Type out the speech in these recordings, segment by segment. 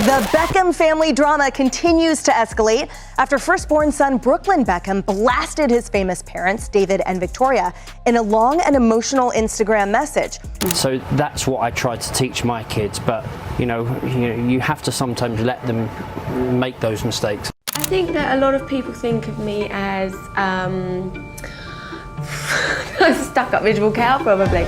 The Beckham family drama continues to escalate after firstborn son Brooklyn Beckham blasted his famous parents, David and Victoria, in a long and emotional Instagram message. So that's what I try to teach my kids, but you have to sometimes let them make those mistakes. I think that a lot of people think of me as a stuck-up miserable cow, probably.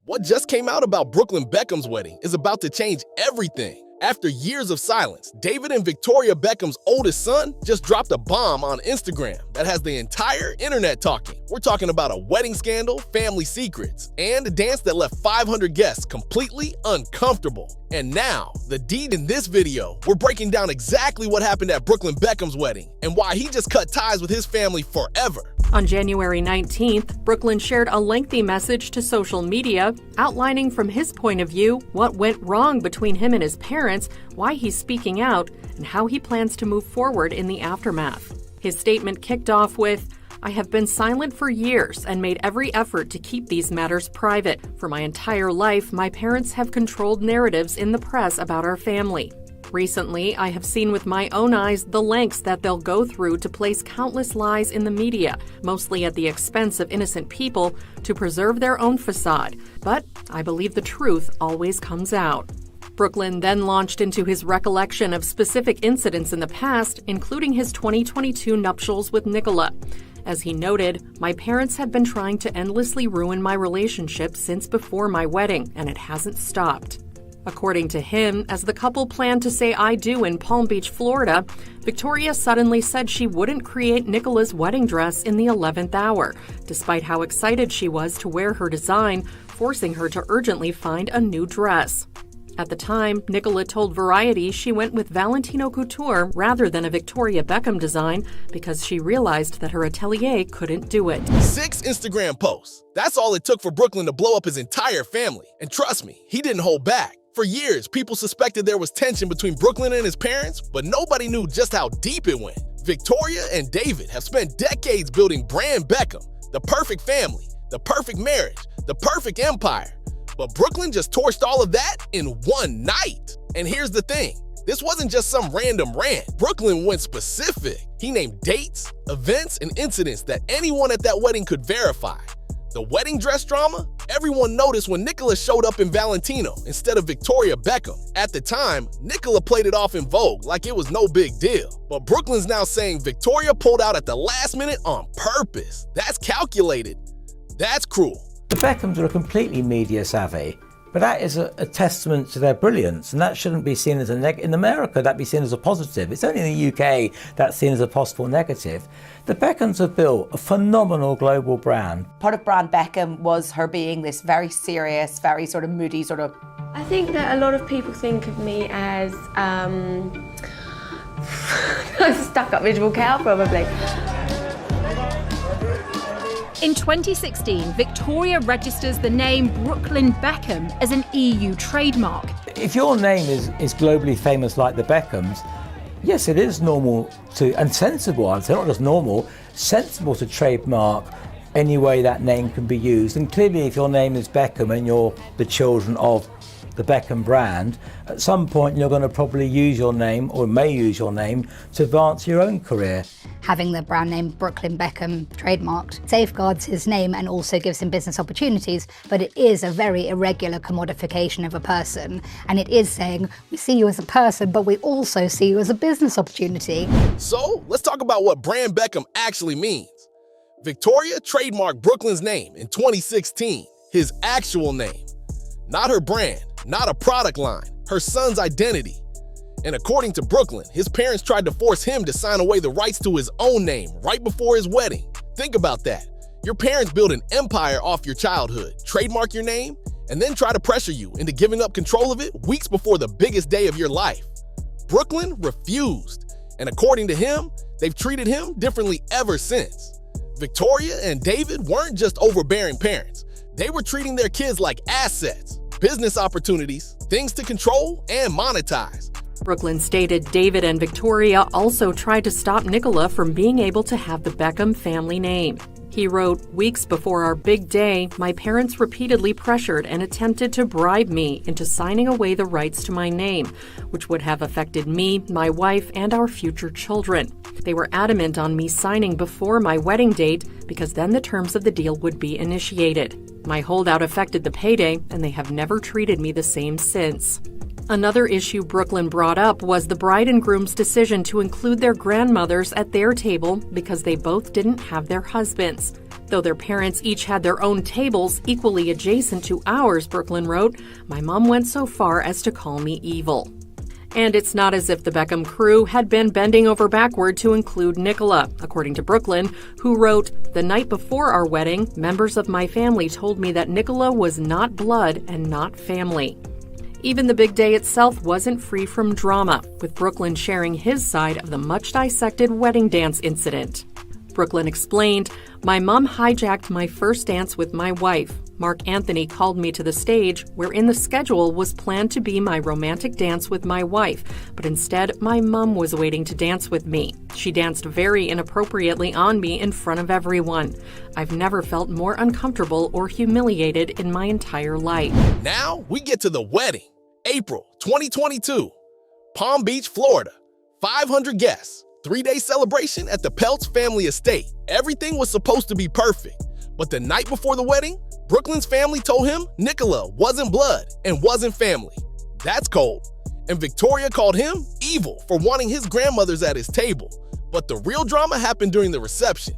What just came out about Brooklyn Beckham's wedding is about to change everything. After years of silence, David and Victoria Beckham's oldest son just dropped a bomb on Instagram that has the entire internet talking. We're talking about a wedding scandal, family secrets, and a dance that left 500 guests completely uncomfortable. And now, the deed in this video, we're breaking down exactly what happened at Brooklyn Beckham's wedding and why he just cut ties with his family forever. On January 19th, Brooklyn shared a lengthy message to social media outlining from his point of view what went wrong between him and his parents, why he's speaking out, and how he plans to move forward in the aftermath. His statement kicked off with, "I have been silent for years and made every effort to keep these matters private. For my entire life, my parents have controlled narratives in the press about our family. Recently, I have seen with my own eyes the lengths that they'll go through to place countless lies in the media, mostly at the expense of innocent people, to preserve their own facade. But I believe the truth always comes out." Brooklyn then launched into his recollection of specific incidents in the past, including his 2022 nuptials with Nicola. As he noted, "My parents have been trying to endlessly ruin my relationship since before my wedding, and it hasn't stopped." According to him, as the couple planned to say "I do" in Palm Beach, Florida, Victoria suddenly said she wouldn't create Nicola's wedding dress in the 11th hour, despite how excited she was to wear her design, forcing her to urgently find a new dress. At the time, Nicola told Variety she went with Valentino Couture rather than a Victoria Beckham design because she realized that her atelier couldn't do it. 6 Instagram posts. That's all it took for Brooklyn to blow up his entire family. And trust me, he didn't hold back. For years, people suspected there was tension between Brooklyn and his parents, but nobody knew just how deep it went. Victoria and David have spent decades building brand Beckham, the perfect family, the perfect marriage, the perfect empire. But Brooklyn just torched all of that in one night. And here's the thing, this wasn't just some random rant. Brooklyn went specific. He named dates, events, and incidents that anyone at that wedding could verify. The wedding dress drama? Everyone noticed when Nicola showed up in Valentino instead of Victoria Beckham. At the time, Nicola played it off in Vogue like it was no big deal. But Brooklyn's now saying Victoria pulled out at the last minute on purpose. That's calculated. That's cruel. The Beckhams are completely media savvy, but that is a testament to their brilliance, and that shouldn't be seen as a negative. In America, that'd be seen as a positive. It's only in the UK that's seen as a possible negative. The Beckhams have built a phenomenal global brand. Part of brand Beckham was her being this very serious, very sort of moody sort of... I think that a lot of people think of me as a stuck-up miserable cow, probably. In 2016, Victoria registers the name Brooklyn Beckham as an EU trademark. If your name is globally famous like the Beckhams, yes, it is normal to, and sensible, I'd say, not just normal, sensible to trademark any way that name can be used. And clearly, if your name is Beckham and you're the children of the Beckham brand, at some point you're going to probably use your name, or may use your name, to advance your own career. Having the brand name Brooklyn Beckham trademarked safeguards his name and also gives him business opportunities, but it is a very irregular commodification of a person, and it is saying we see you as a person, but we also see you as a business opportunity. So let's talk about what brand Beckham actually means. Victoria trademarked Brooklyn's name in 2016, his actual name. Not her brand, not a product line, her son's identity. And according to Brooklyn, his parents tried to force him to sign away the rights to his own name right before his wedding. Think about that. Your parents build an empire off your childhood, trademark your name, and then try to pressure you into giving up control of it weeks before the biggest day of your life. Brooklyn refused, and according to him, they've treated him differently ever since. Victoria and David weren't just overbearing parents. They were treating their kids like assets, business opportunities, things to control and monetize. Brooklyn stated David and Victoria also tried to stop Nicola from being able to have the Beckham family name. He wrote, "Weeks before our big day, my parents repeatedly pressured and attempted to bribe me into signing away the rights to my name, which would have affected me, my wife, and our future children. They were adamant on me signing before my wedding date because then the terms of the deal would be initiated. My holdout affected the payday, and they have never treated me the same since." Another issue Brooklyn brought up was the bride and groom's decision to include their grandmothers at their table because they both didn't have their husbands. Though their parents each had their own tables equally adjacent to ours, Brooklyn wrote, "My mom went so far as to call me evil." And it's not as if the Beckham crew had been bending over backward to include Nicola, according to Brooklyn, who wrote, "The night before our wedding, members of my family told me that Nicola was not blood and not family." Even the big day itself wasn't free from drama, with Brooklyn sharing his side of the much-dissected wedding dance incident. Brooklyn explained, "My mom hijacked my first dance with my wife. Mark Anthony called me to the stage, wherein the schedule was planned to be my romantic dance with my wife, but instead my mom was waiting to dance with me. She danced very inappropriately on me in front of everyone. I've never felt more uncomfortable or humiliated in my entire life." Now we get to the wedding. April 2022, Palm Beach, Florida. 500 guests, 3-day celebration at the Peltz family estate. Everything was supposed to be perfect, but the night before the wedding, Brooklyn's family told him Nicola wasn't blood and wasn't family. That's cold. And Victoria called him evil for wanting his grandmothers at his table. But the real drama happened during the reception.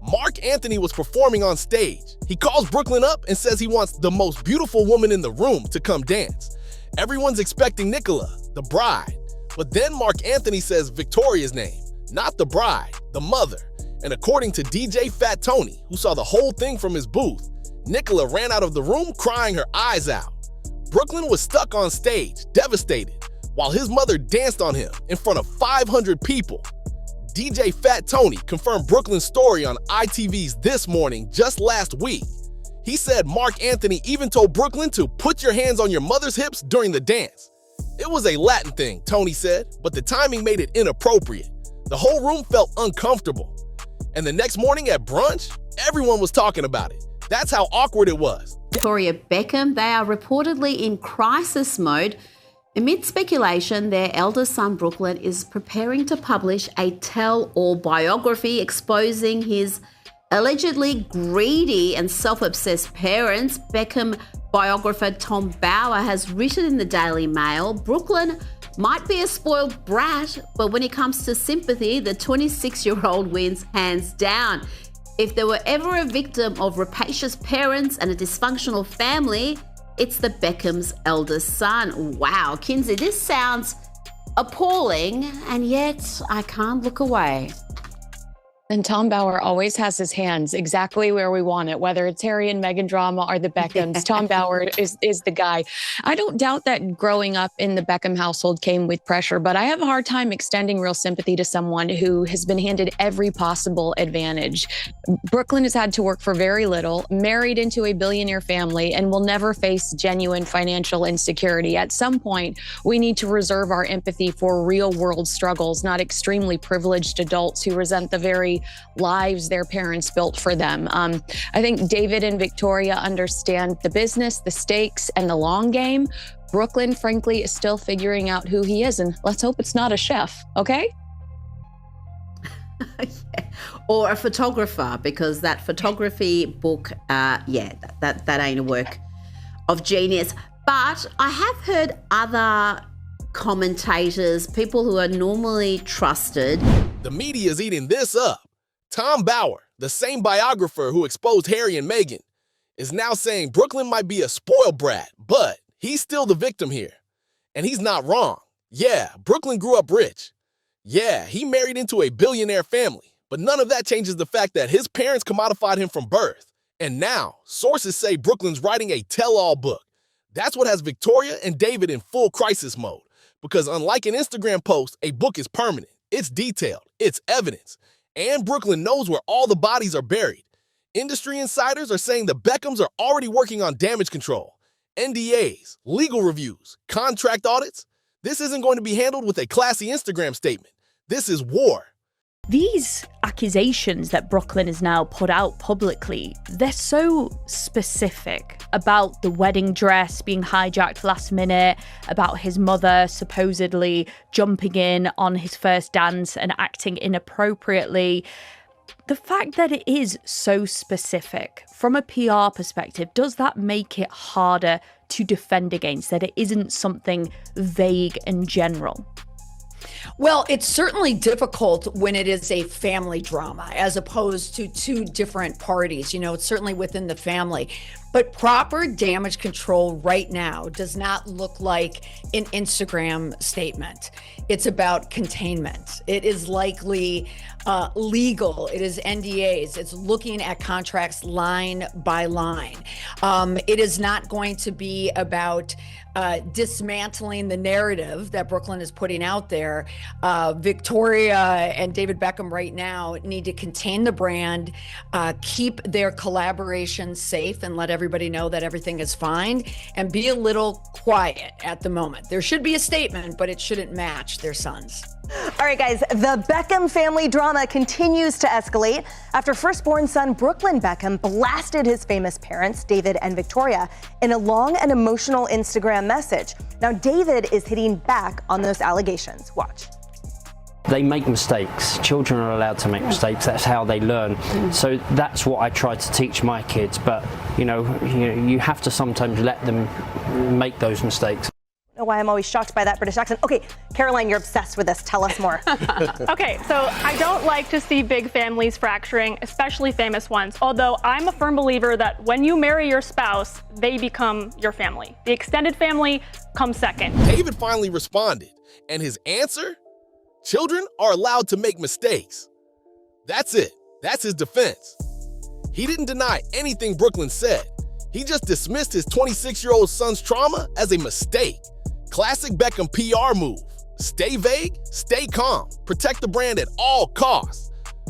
Mark Anthony was performing on stage. He calls Brooklyn up and says he wants the most beautiful woman in the room to come dance. Everyone's expecting Nicola, the bride. But then Mark Anthony says Victoria's name, not the bride, the mother. And according to DJ Fat Tony, who saw the whole thing from his booth, Nicola ran out of the room crying her eyes out. Brooklyn was stuck on stage, devastated, while his mother danced on him in front of 500 people. DJ Fat Tony confirmed Brooklyn's story on ITV's This Morning just last week. He said Mark Anthony even told Brooklyn to put your hands on your mother's hips during the dance. It was a Latin thing, Tony said, but the timing made it inappropriate. The whole room felt uncomfortable. And the next morning at brunch, everyone was talking about it. That's how awkward it was. Victoria Beckham, they are reportedly in crisis mode. Amid speculation, their eldest son Brooklyn is preparing to publish a tell-all biography exposing his allegedly greedy and self-obsessed parents. Beckham biographer Tom Bauer has written in the Daily Mail, Brooklyn might be a spoiled brat, but when it comes to sympathy, the 26-year-old wins hands down. If there were ever a victim of rapacious parents and a dysfunctional family, it's the Beckham's eldest son. Wow, Kinsey, this sounds appalling, and yet I can't look away. And Tom Bauer always has his hands exactly where we want it, whether it's Harry and Meghan drama or the Beckhams. Tom Bauer is the guy. I don't doubt that growing up in the Beckham household came with pressure, but I have a hard time extending real sympathy to someone who has been handed every possible advantage. Brooklyn has had to work for very little, married into a billionaire family, and will never face genuine financial insecurity. At some point, we need to reserve our empathy for real world struggles, not extremely privileged adults who resent the very lives their parents built for them. I think David and Victoria understand the business, the stakes, and the long game. Brooklyn, frankly, is still figuring out who he is, and let's hope it's not a chef, okay? Yeah. Or a photographer, because that photography book, that ain't a work of genius. But I have heard other commentators, people who are normally trusted. The media's eating this up. Tom Bauer, the same biographer who exposed Harry and Meghan, is now saying Brooklyn might be a spoiled brat, but he's still the victim here. And he's not wrong. Yeah, Brooklyn grew up rich. Yeah, he married into a billionaire family, but none of that changes the fact that his parents commodified him from birth. And now, sources say Brooklyn's writing a tell-all book. That's what has Victoria and David in full crisis mode. Because unlike an Instagram post, a book is permanent. It's detailed. It's evidence. And Brooklyn knows where all the bodies are buried. Industry insiders are saying the Beckhams are already working on damage control, NDAs, legal reviews, contract audits. This isn't going to be handled with a classy Instagram statement. This is war. These accusations that Brooklyn has now put out publicly, they're so specific about the wedding dress being hijacked last minute, about his mother supposedly jumping in on his first dance and acting inappropriately. The fact that it is so specific from a PR perspective, does that make it harder to defend against, that it isn't something vague and general? Well, it's certainly difficult when it is a family drama as opposed to two different parties. You know, it's certainly within the family. But proper damage control right now does not look like an Instagram statement. It's about containment. It is likely legal. It is NDAs. It's looking at contracts line by line. It is not going to be about dismantling the narrative that Brooklyn is putting out there. Victoria and David Beckham right now need to contain the brand, keep their collaboration safe and let everybody know that everything is fine, and be a little quiet at the moment. There should be a statement, but it shouldn't match their sons. All right, guys, the Beckham family drama continues to escalate after firstborn son Brooklyn Beckham blasted his famous parents, David and Victoria, in a long and emotional Instagram message. Now, David is hitting back on those allegations. Watch. They make mistakes. Children are allowed to make mistakes. That's how they learn. So that's what I try to teach my kids. But, you have to sometimes let them make those mistakes. I don't know why I'm always shocked by that British accent. Okay, Caroline, you're obsessed with this. Tell us more. Okay, so I don't like to see big families fracturing, especially famous ones. Although I'm a firm believer that when you marry your spouse, they become your family. The extended family comes second. David finally responded, and his answer? Children are allowed to make mistakes. That's it. That's his defense. He didn't deny anything Brooklyn said. He just dismissed his 26-year-old son's trauma as a mistake. Classic Beckham PR move. Stay vague, stay calm, protect the brand at all costs.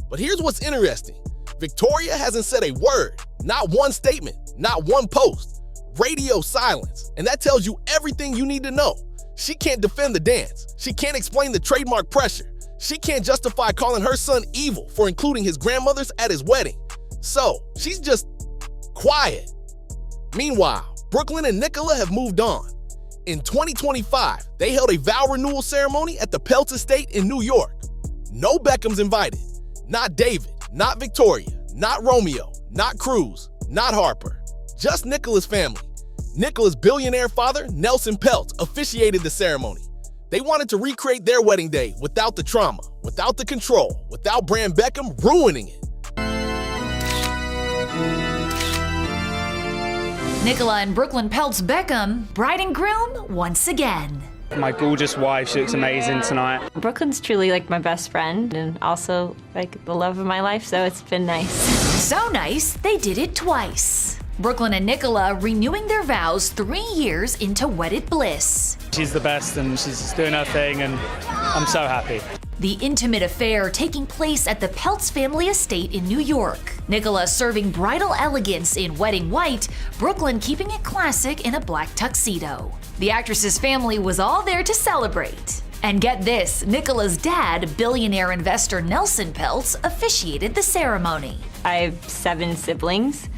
But here's what's interesting. Victoria hasn't said a word, not one statement, not one post. Radio silence, and that tells you everything you need to know. She can't defend the dance. She can't explain the trademark pressure. She can't justify calling her son evil for including his grandmothers at his wedding. So, she's just quiet. Meanwhile, Brooklyn and Nicola have moved on. In 2025, they held a vow renewal ceremony at the Peltz estate in New York. No Beckhams invited. Not David, not Victoria, not Romeo, not Cruz, not Harper. Just Nicola's family. Nicola's billionaire father, Nelson Peltz, officiated the ceremony. They wanted to recreate their wedding day without the trauma, without the control, without brand Beckham ruining it. Nicola and Brooklyn Peltz Beckham, bride and groom once again. My gorgeous wife, she looks amazing tonight. Brooklyn's truly like my best friend and also like the love of my life, so it's been nice. So nice, they did it twice. Brooklyn and Nicola renewing their vows 3 years into wedded bliss. She's the best and she's doing her thing and I'm so happy. The intimate affair taking place at the Peltz family estate in New York. Nicola serving bridal elegance in wedding white, Brooklyn keeping it classic in a black tuxedo. The actress's family was all there to celebrate. And get this, Nicola's dad, billionaire investor Nelson Peltz, officiated the ceremony. I have 7 siblings.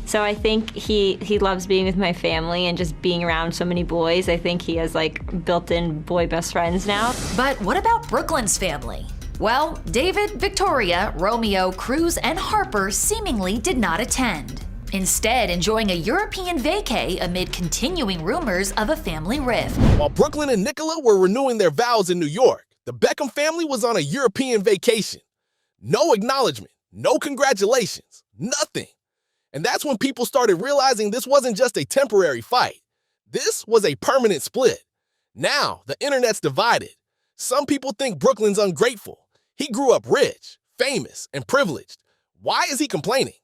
So I think he loves being with my family and just being around so many boys. I think he has like built-in boy best friends now. But what about Brooklyn's family? Well, David, Victoria, Romeo, Cruz, and Harper seemingly did not attend. Instead, enjoying a European vacay amid continuing rumors of a family rift. While Brooklyn and Nicola were renewing their vows in New York, the Beckham family was on a European vacation. No acknowledgement, no congratulations, nothing. And that's when people started realizing this wasn't just a temporary fight. This was a permanent split. Now, the internet's divided. Some people think Brooklyn's ungrateful. He grew up rich, famous, and privileged. Why is he complaining?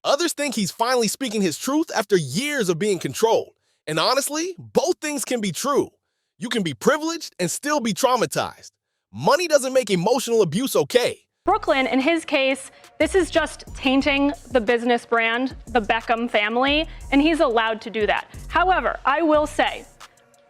Others think he's finally speaking his truth after years of being controlled. And honestly, both things can be true. You can be privileged and still be traumatized. Money doesn't make emotional abuse okay. Brooklyn, in his case, this is just tainting the business brand, the Beckham family, and he's allowed to do that. However, I will say,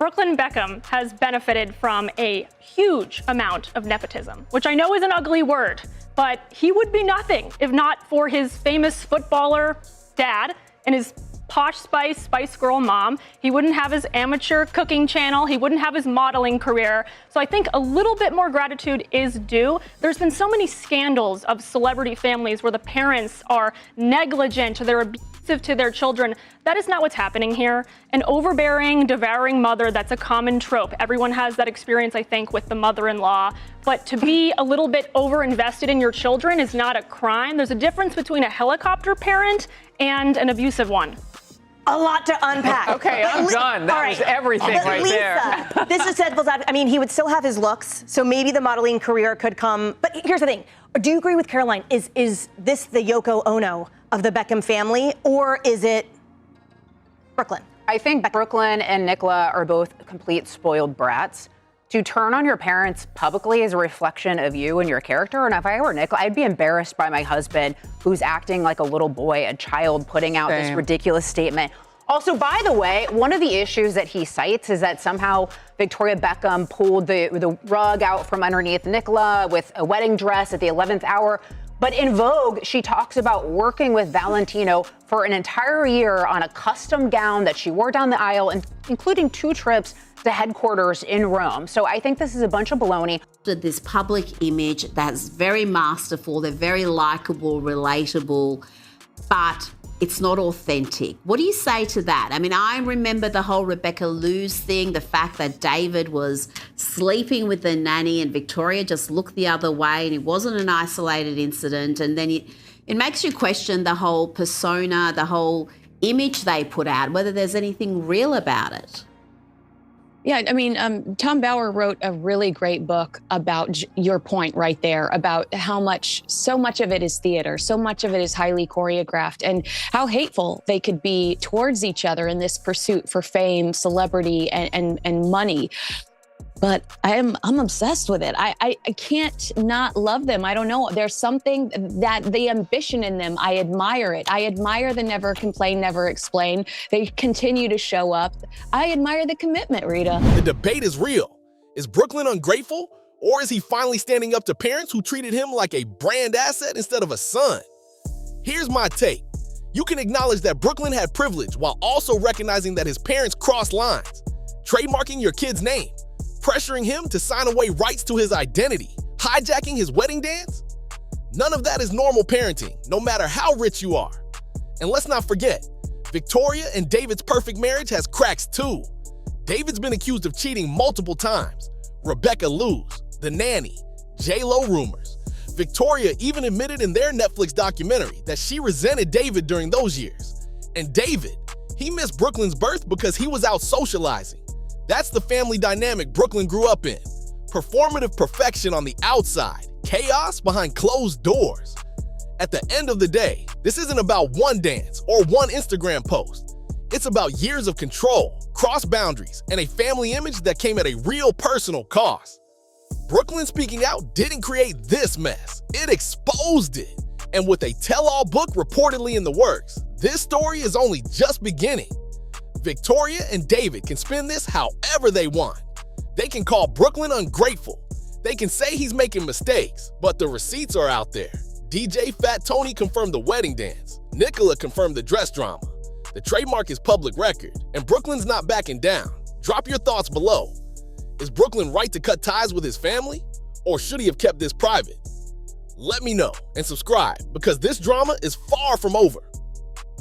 Brooklyn Beckham has benefited from a huge amount of nepotism, which I know is an ugly word, but he would be nothing if not for his famous footballer dad and his Posh Spice Girl mom. He wouldn't have his amateur cooking channel. He wouldn't have his modeling career. So I think a little bit more gratitude is due. There's been so many scandals of celebrity families where the parents are negligent, they're abusive to their children. That is not what's happening here. An overbearing, devouring mother, that's a common trope. Everyone has that experience, I think, with the mother-in-law. But to be a little bit over-invested in your children is not a crime. There's a difference between a helicopter parent and an abusive one. A lot to unpack. Okay, I'm done. That was everything right there. This is devil's advocate. I mean, he would still have his looks, so maybe the modeling career could come. But here's the thing. Do you agree with Caroline? Is this the Yoko Ono of the Beckham family, or is it Brooklyn? I think Brooklyn and Nicola are both complete spoiled brats. To turn on your parents publicly is a reflection of you and your character. And if I were Nicola, I'd be embarrassed by my husband who's acting like a little boy, a child, putting out this ridiculous statement. Also, by the way, one of the issues that he cites is that somehow Victoria Beckham pulled the rug out from underneath Nicola with a wedding dress at the 11th hour. But in Vogue, she talks about working with Valentino for an entire year on a custom gown that she wore down the aisle, including 2 trips to headquarters in Rome. So I think this is a bunch of baloney. This public image that's very masterful, they're very likable, relatable, but it's not authentic. What do you say to that? I mean, I remember the whole Rebecca Lewis thing, the fact that David was sleeping with the nanny and Victoria just looked the other way and it wasn't an isolated incident. And then it makes you question the whole persona, the whole image they put out, whether there's anything real about it. Yeah, I mean, Tom Bauer wrote a really great book about your point right there, about how so much of it is theater, so much of it is highly choreographed, and how hateful they could be towards each other in this pursuit for fame, celebrity, and money. But I'm obsessed with it. I can't not love them. I don't know. There's something that the ambition in them, I admire it. I admire the never complain, never explain. They continue to show up. I admire the commitment, Rita. The debate is real. Is Brooklyn ungrateful, or is he finally standing up to parents who treated him like a brand asset instead of a son? Here's my take. You can acknowledge that Brooklyn had privilege while also recognizing that his parents crossed lines, trademarking your kid's name, pressuring him to sign away rights to his identity, hijacking his wedding dance? None of that is normal parenting, no matter how rich you are. And let's not forget, Victoria and David's perfect marriage has cracks too. David's been accused of cheating multiple times. Rebecca Lewis, the nanny, J-Lo rumors. Victoria even admitted in their Netflix documentary that she resented David during those years. And David, he missed Brooklyn's birth because he was out socializing. That's the family dynamic Brooklyn grew up in. Performative perfection on the outside, chaos behind closed doors. At the end of the day, this isn't about one dance or one Instagram post. It's about years of control, cross boundaries, and a family image that came at a real personal cost. Brooklyn speaking out didn't create this mess. It exposed it. And with a tell-all book reportedly in the works, this story is only just beginning. Victoria and David can spin this however they want. They can call Brooklyn ungrateful. They can say he's making mistakes, but the receipts are out there. DJ Fat Tony confirmed the wedding dance. Nicola confirmed the dress drama. The trademark is public record, and Brooklyn's not backing down. Drop your thoughts below. Is Brooklyn right to cut ties with his family? Or should he have kept this private? Let me know and subscribe, because this drama is far from over.